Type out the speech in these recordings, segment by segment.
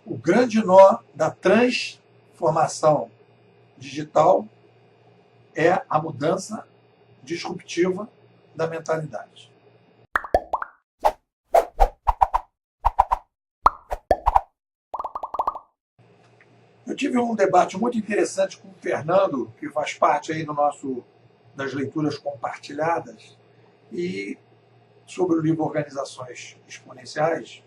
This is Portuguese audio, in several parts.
O grande nó da transformação digital é a mudança disruptiva da mentalidade. Eu tive um debate muito interessante com o Fernando, que faz parte aí das leituras compartilhadas, e sobre o livro Organizações Exponenciais,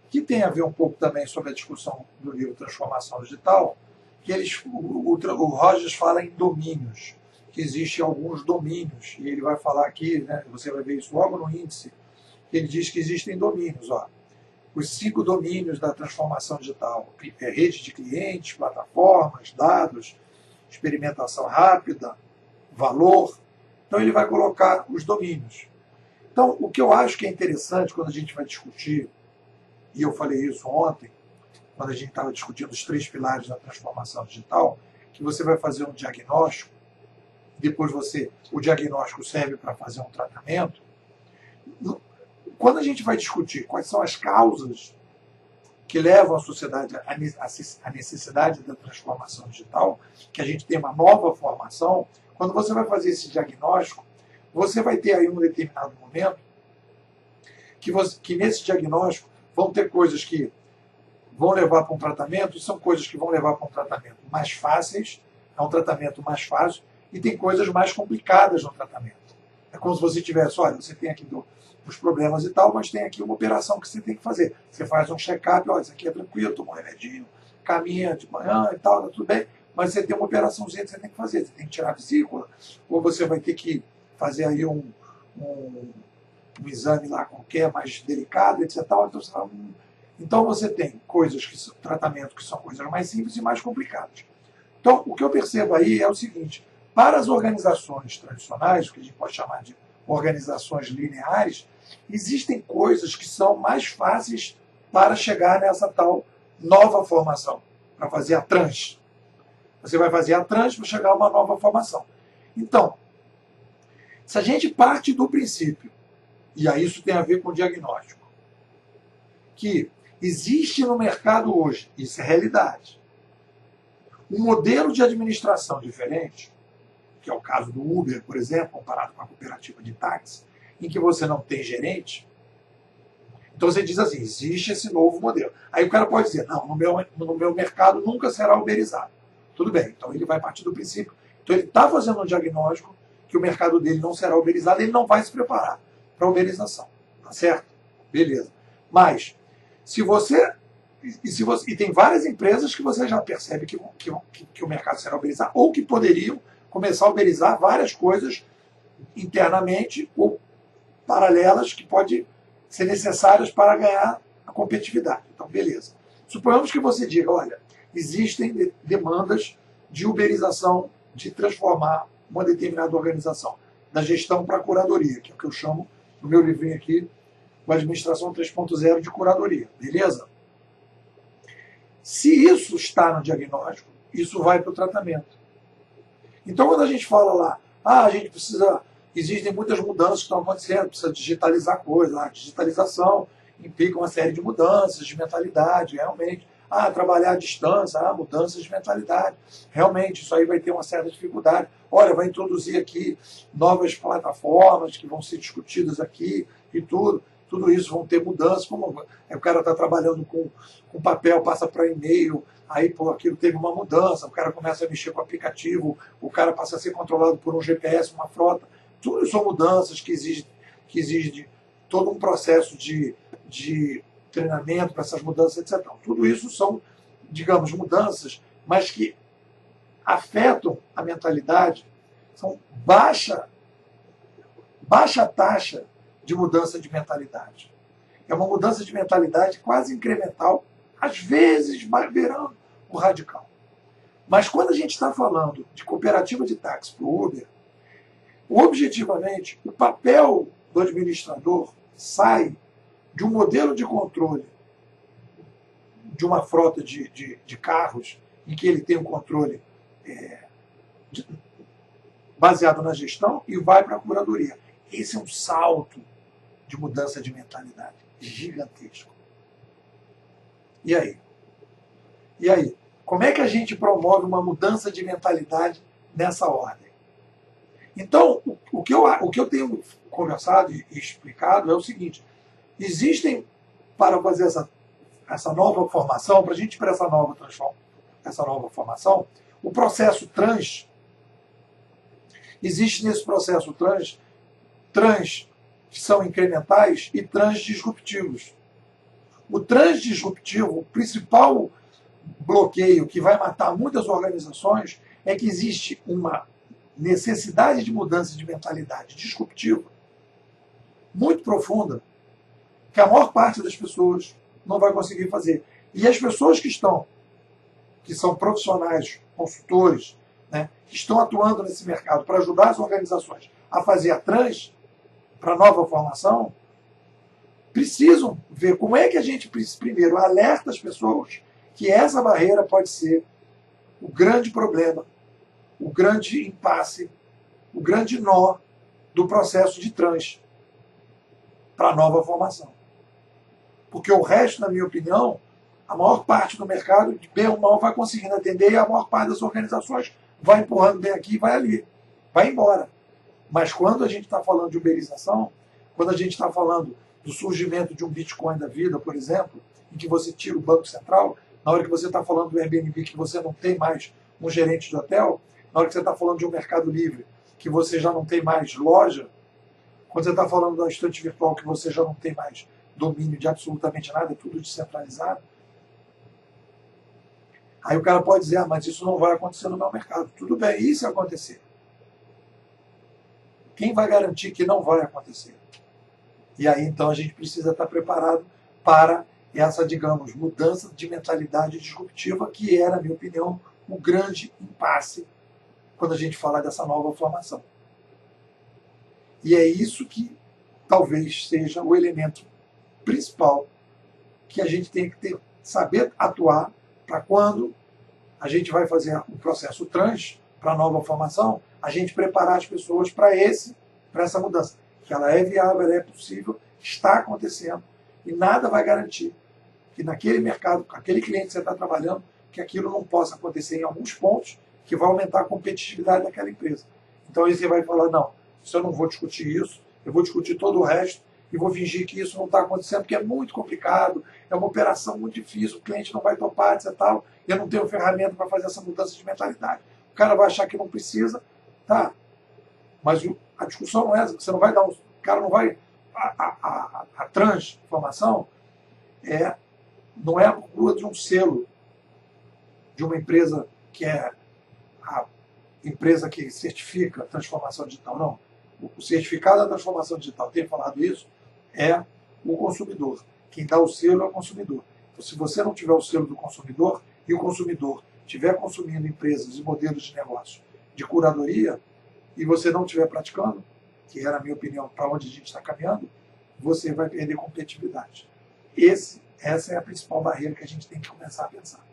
que tem a ver um pouco também sobre a discussão do livro Transformação Digital, que o Rogers fala em domínios, que existem alguns domínios, e ele vai falar aqui, né, você vai ver isso logo no índice, que ele diz que existem domínios, os 5 domínios da transformação digital: rede de clientes, plataformas, dados, experimentação rápida, valor. Então ele vai colocar os domínios. Então, o que eu acho que é interessante quando a gente vai discutir, e eu falei isso ontem, quando a gente estava discutindo os 3 pilares da transformação digital, que você vai fazer um diagnóstico, depois o diagnóstico serve para fazer um tratamento. Quando a gente vai discutir quais são as causas que levam a sociedade à necessidade da transformação digital, que a gente tem uma nova formação, quando você vai fazer esse diagnóstico, você vai ter aí um determinado momento que nesse diagnóstico vão ter coisas que vão levar para um tratamento, e são coisas que vão levar para um tratamento mais fáceis, é um tratamento mais fácil, e tem coisas mais complicadas no tratamento. É como se você tivesse, olha, você tem aqui os problemas e tal, mas tem aqui uma operação que você tem que fazer. Você faz um check-up, olha, isso aqui é tranquilo, toma um remedinho, caminha de manhã e tal, tá tudo bem, mas você tem uma operaçãozinha que você tem que fazer, você tem que tirar a vesícula, ou você vai ter que fazer aí um exame lá qualquer, mais delicado, etc. Então você tem tratamentos que são coisas mais simples e mais complicadas. Então, o que eu percebo aí é o seguinte: para as organizações tradicionais, o que a gente pode chamar de organizações lineares, existem coisas que são mais fáceis para chegar nessa tal nova formação, para fazer a trans. Você vai fazer a trans para chegar a uma nova formação. Então, se a gente parte do princípio, e aí isso tem a ver com o diagnóstico, que existe no mercado hoje, isso é realidade, um modelo de administração diferente, que é o caso do Uber, por exemplo, comparado com a cooperativa de táxi, em que você não tem gerente. Então você diz assim, existe esse novo modelo. Aí o cara pode dizer, não, no meu mercado nunca será uberizado. Tudo bem, então ele vai partir do princípio. Então ele está fazendo um diagnóstico que o mercado dele não será uberizado, ele não vai se preparar para a uberização. Tá certo? Beleza. Mas, e tem várias empresas que você já percebe que o mercado será uberizado, ou que poderiam começar a uberizar várias coisas internamente ou paralelas que podem ser necessárias para ganhar a competitividade. Então, beleza. Suponhamos que você diga, olha, existem demandas de uberização, de transformar uma determinada organização, da gestão para a curadoria, que é o que eu chamo, no meu livrinho aqui, o Administração 3.0 de curadoria. Beleza? Se isso está no diagnóstico, isso vai para o tratamento. Então, quando a gente fala lá, a gente existem muitas mudanças que estão acontecendo, precisa digitalizar coisas, a digitalização implica uma série de mudanças de mentalidade, realmente. Trabalhar à distância, mudanças de mentalidade. Realmente, isso aí vai ter uma certa dificuldade. Olha, vai introduzir aqui novas plataformas que vão ser discutidas aqui e tudo. Tudo isso vão ter mudanças. Como o cara está trabalhando com papel, passa para e-mail, aí aquilo teve uma mudança, o cara começa a mexer com o aplicativo, o cara passa a ser controlado por um GPS, uma frota. Tudo são mudanças que exigem todo um processo de treinamento para essas mudanças, etc. Tudo isso são, digamos, mudanças, mas que afetam a mentalidade, são baixa taxa de mudança de mentalidade. É uma mudança de mentalidade quase incremental, às vezes vai virando o radical. Mas quando a gente está falando de cooperativa de táxi para o Uber, objetivamente, o papel do administrador sai de um modelo de controle de uma frota de carros, em que ele tem um controle baseado na gestão, e vai para a curadoria. Esse é um salto de mudança de mentalidade gigantesco. E aí? E aí, como é que a gente promove uma mudança de mentalidade nessa ordem? Então, o que eu tenho conversado e explicado é o seguinte: existem, para fazer essa nova formação, para a gente ir para essa nova formação, o processo trans, existe nesse processo trans que são incrementais e trans disruptivos. O trans disruptivo, o principal bloqueio que vai matar muitas organizações é que existe uma necessidade de mudança de mentalidade disruptiva muito profunda que a maior parte das pessoas não vai conseguir fazer. E as pessoas que são profissionais, consultores, né, que estão atuando nesse mercado para ajudar as organizações a fazer a trans, para a nova formação, precisam ver como é que a gente, primeiro, alerta as pessoas que essa barreira pode ser o grande problema, o grande impasse, o grande nó do processo de trans para a nova formação. Porque o resto, na minha opinião, a maior parte do mercado, de bem ou mal, vai conseguindo atender e a maior parte das organizações vai empurrando bem aqui e vai ali, vai embora. Mas quando a gente está falando de uberização, quando a gente está falando do surgimento de um Bitcoin da vida, por exemplo, em que você tira o Banco Central, na hora que você está falando do Airbnb, que você não tem mais um gerente de hotel, na hora que você está falando de um Mercado Livre, que você já não tem mais loja, quando você está falando da estante virtual, que você já não tem mais domínio de absolutamente nada, é tudo descentralizado, aí o cara pode dizer, ah, mas isso não vai acontecer no meu mercado. Tudo bem, e se acontecer? Quem vai garantir que não vai acontecer? E aí, então, a gente precisa estar preparado para essa, digamos, mudança de mentalidade disruptiva, que é, na minha opinião, o grande impasse quando a gente fala dessa nova formação. E é isso que talvez seja o elemento principal que a gente tem que saber atuar para quando a gente vai fazer o processo trans para a nova formação, a gente preparar as pessoas para essa mudança. Que ela é viável, ela é possível, está acontecendo e nada vai garantir que naquele mercado, com aquele cliente que você está trabalhando, que aquilo não possa acontecer em alguns pontos que vai aumentar a competitividade daquela empresa. Então aí você vai falar, não, se eu não vou discutir isso, eu vou discutir todo o resto e vou fingir que isso não está acontecendo, porque é muito complicado, é uma operação muito difícil, o cliente não vai topar, etc. Tal, e eu não tenho ferramenta para fazer essa mudança de mentalidade. O cara vai achar que não precisa, tá? Mas a discussão não é essa, você não vai dar o cara não vai. A transformação não é a procura de um selo de uma empresa que é a empresa que certifica a transformação digital, não. O certificado da transformação digital, tenho falado isso, é o consumidor. Quem dá o selo é o consumidor. Então, se você não tiver o selo do consumidor e o consumidor estiver consumindo empresas e modelos de negócio de curadoria e você não estiver praticando, que era, na minha opinião, para onde a gente está caminhando, você vai perder competitividade. Essa é a principal barreira que a gente tem que começar a pensar.